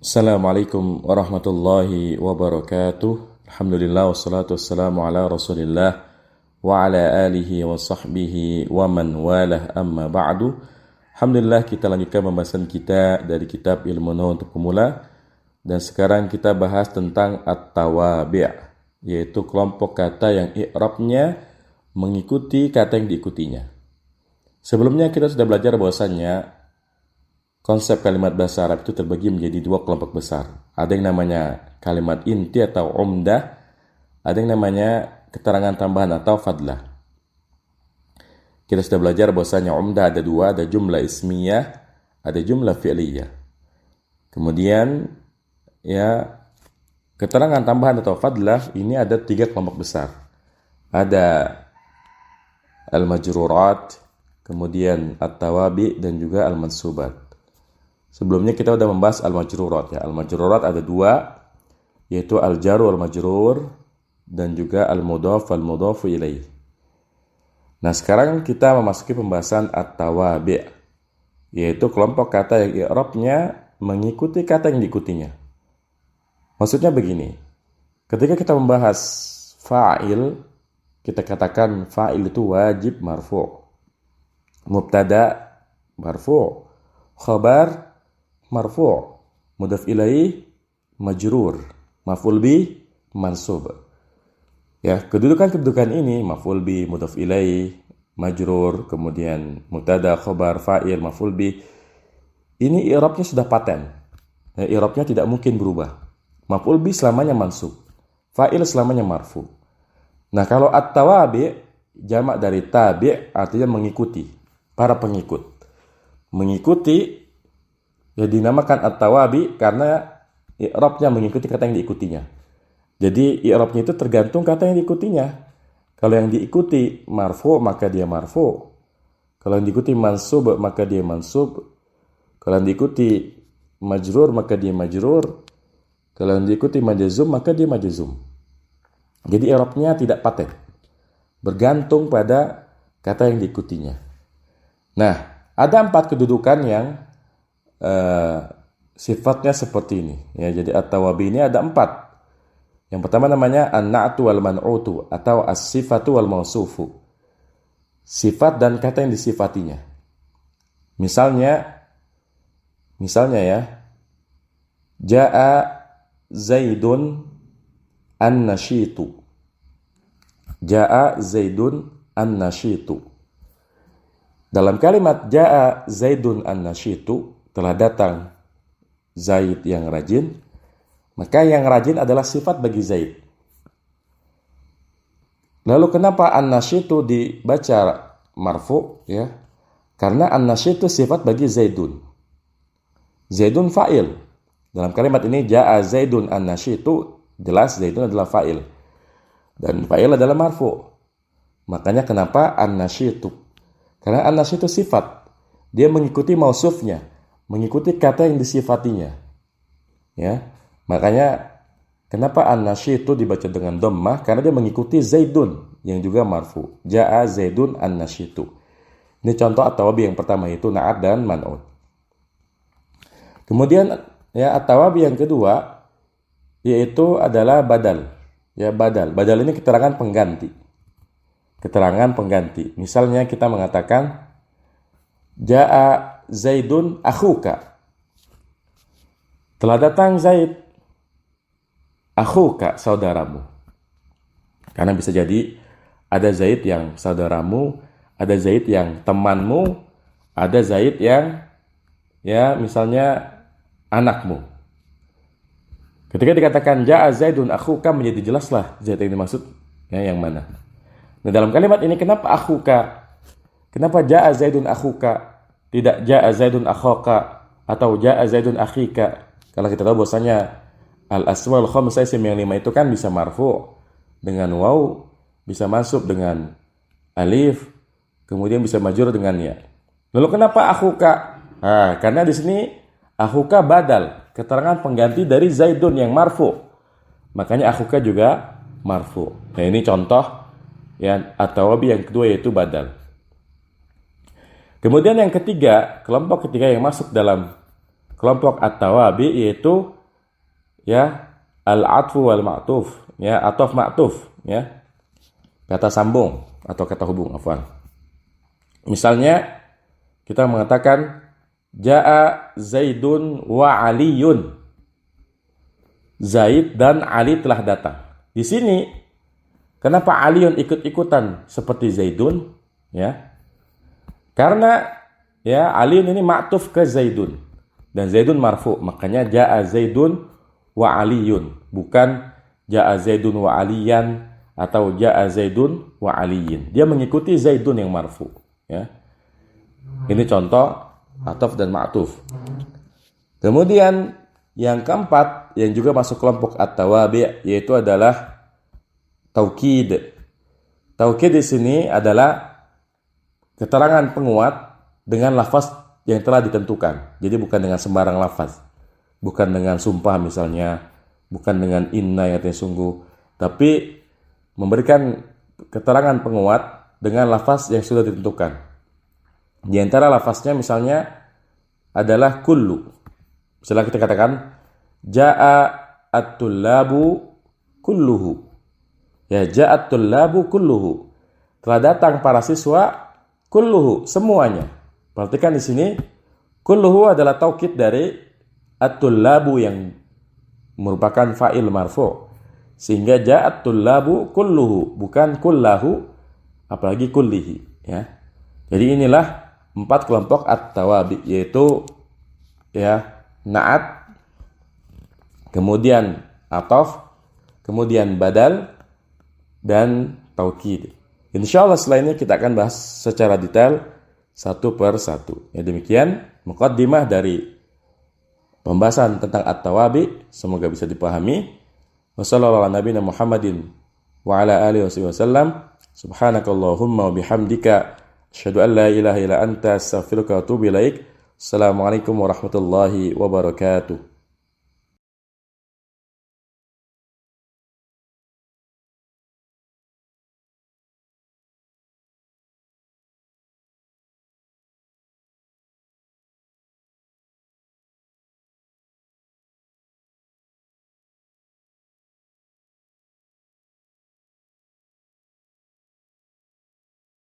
Assalamualaikum warahmatullahi wabarakatuh. Alhamdulillah wassalatu wassalamu ala Rasulillah wa ala alihi wa sahbihi wa man walah amma ba'du. Alhamdulillah kita lanjutkan pembahasan kita dari kitab Ilmu Nahu untuk Pemula, dan sekarang kita bahas tentang at-tawabi', yaitu kelompok kata yang i'rabnya mengikuti kata yang diikutinya. Sebelumnya kita sudah belajar bahwasannya konsep kalimat bahasa Arab itu terbagi menjadi dua kelompok besar. Ada yang namanya kalimat inti atau umdah, ada yang namanya keterangan tambahan atau fadlah. Kita sudah belajar bahwasanya umdah ada dua, ada jumlah ismiyah, ada jumlah fi'liyah. Kemudian keterangan tambahan atau fadlah ini ada tiga kelompok besar. Ada al-majrurat, kemudian at-tawabi, dan juga al-mansubat. Sebelumnya kita sudah membahas al-majrurat. Al-majrurat ada dua, yaitu al-jar wal majrur dan juga al-mudhaf wal mudhaf ilaih. Nah, sekarang kita memasuki pembahasan at-tawabi', yaitu kelompok kata yang i'rabnya mengikuti kata yang diikutinya. Maksudnya begini, ketika kita membahas fa'il, kita katakan fa'il itu wajib marfu', mubtada marfu', khabar marfu', mudhaf ilaih majrur, maf'ul bih mansub. Kedudukan ini maf'ul bih, mudhaf ilaih, majrur, kemudian mubtada, khabar, fa'il, maf'ul bih. Ini i'rabnya sudah paten. I'rabnya tidak mungkin berubah. Maf'ul bih selamanya mansub, fa'il selamanya marfu'. Nah, kalau at-tawabi' jamak dari tabi', artinya mengikuti, para pengikut. Mengikuti dinamakan at-tawabi karena i'rabnya mengikuti kata yang diikutinya. Jadi i'rabnya itu tergantung kata yang diikutinya. Kalau yang diikuti marfu' maka dia marfu'. Kalau yang diikuti mansub maka dia mansub. Kalau yang diikuti majrur maka dia majrur. Kalau yang diikuti majzum maka dia majzum. Jadi i'rabnya tidak paten, bergantung pada kata yang diikutinya. Nah, ada 4 kedudukan yang sifatnya seperti ini. Jadi at-tawabi ini ada 4. Yang pertama namanya an-na'tu wal man'utu atau as-sifatu wal mausufu. Sifat dan kata yang disifatinya. Misalnya Ja'a Zaidun an-nashitu. Ja'a Zaidun an-nashitu. Dalam kalimat Ja'a Zaidun an-nashitu, telah datang Zaid yang rajin, maka yang rajin adalah sifat bagi Zaid. Lalu kenapa an-nashitu dibaca marfu'? Karena an-nashitu sifat bagi Zaidun. Zaidun fa'il. Dalam kalimat ini Ja'a Zaidun an-nashitu, jelas Zaidun adalah fa'il. Dan fa'il adalah marfu'. Makanya kenapa an-nashitu? Karena an-nashitu sifat. Dia mengikuti mausufnya, mengikuti kata yang disifatinya. Makanya kenapa an-nashitu dibaca dengan dhammah? Karena dia mengikuti Zaidun yang juga marfu. Ja'a Zaidun an-nashitu. Ini contoh at-tawabi yang pertama, yaitu na'at dan man'ut. Kemudian at-tawabi yang kedua yaitu adalah badal. Badal ini keterangan pengganti. Keterangan pengganti. Misalnya kita mengatakan Ja'a Zaidun akhuka. Telah datang Zaid akhuka, saudaramu. Karena bisa jadi ada Zaid yang saudaramu, ada Zaid yang temanmu, ada Zaid yang misalnya anakmu. Ketika dikatakan Ja'a Zaidun akhuka, menjadi jelaslah Zaid yang dimaksud yang mana. Nah, dalam kalimat ini kenapa akhuka? Kenapa Ja'a Zaidun akhuka? Tidak Ja'a Zaidun akhaka atau Ja'a Zaidun akhika. Kalau kita tahu bahwasanya al-asmaul khamsah, isim yang 5 itu kan bisa marfu' dengan waw, bisa masuk dengan alif, kemudian bisa majrur dengan ya. Lalu kenapa akhuka? Karena di sini akhuka badal, keterangan pengganti dari Zaidun yang marfu'. Makanya akhuka juga marfu'. Nah, ini contoh at-tawabi yang kedua, yaitu badal. Kemudian yang ketiga, kelompok ketiga yang masuk dalam kelompok at-tawabi yaitu ya al-atfu wal ma'tuf, ya ataf ma'tuf, ya kata sambung atau kata hubung, afwan. Misalnya kita mengatakan jaa Zaidun wa Aliyun. Zaid dan Ali telah datang. Di sini kenapa Aliyun ikut-ikutan seperti Zaidun? Ya. Karena ya Aliyun ini ma'tuf ke Zaidun dan Zaidun marfu, makanya jaa Zaidun wa Aliyun, bukan jaa Zaidun wa Aliyan atau jaa Zaidun wa Aliyin. Dia mengikuti Zaidun yang marfu, ya. Ini contoh ataf dan ma'tuf. Kemudian yang keempat yang juga masuk kelompok at-tawabi yaitu adalah taukid. Taukid di sini adalah keterangan penguat dengan lafaz yang telah ditentukan. Jadi bukan dengan sembarang lafaz. Bukan dengan sumpah misalnya, bukan dengan inna yang artinya sungguh, tapi memberikan keterangan penguat dengan lafaz yang sudah ditentukan. Di antara lafaznya misalnya adalah kullu. Misalnya kita katakan jaa at-tullabu kulluhu. Ya, jaa at-tullabu kulluhu. Telah datang para siswa kulluhu, semuanya. Perhatikan di sini kulluhu adalah taukid dari at-tullabu yang merupakan fa'il marfu. Sehingga jaa at-tullabu kulluhu, bukan kullahu, apalagi kullihi, ya. Jadi inilah 4 kelompok at-tawabi, yaitu ya na'at, kemudian ataf, kemudian badal, dan taukid. Insyaallah setelah ini kita akan bahas secara detail satu per satu. Ya, demikian muqaddimah dari pembahasan tentang at-tawabi, semoga bisa dipahami. Wassallallahu ala nabiyina Muhammadin wa ala alihi wasallam. Subhanakallahumma wa bihamdika asyhadu an la ilaha illa anta astaghfiruka wa atubu ilaik. Assalamualaikum warahmatullahi wabarakatuh.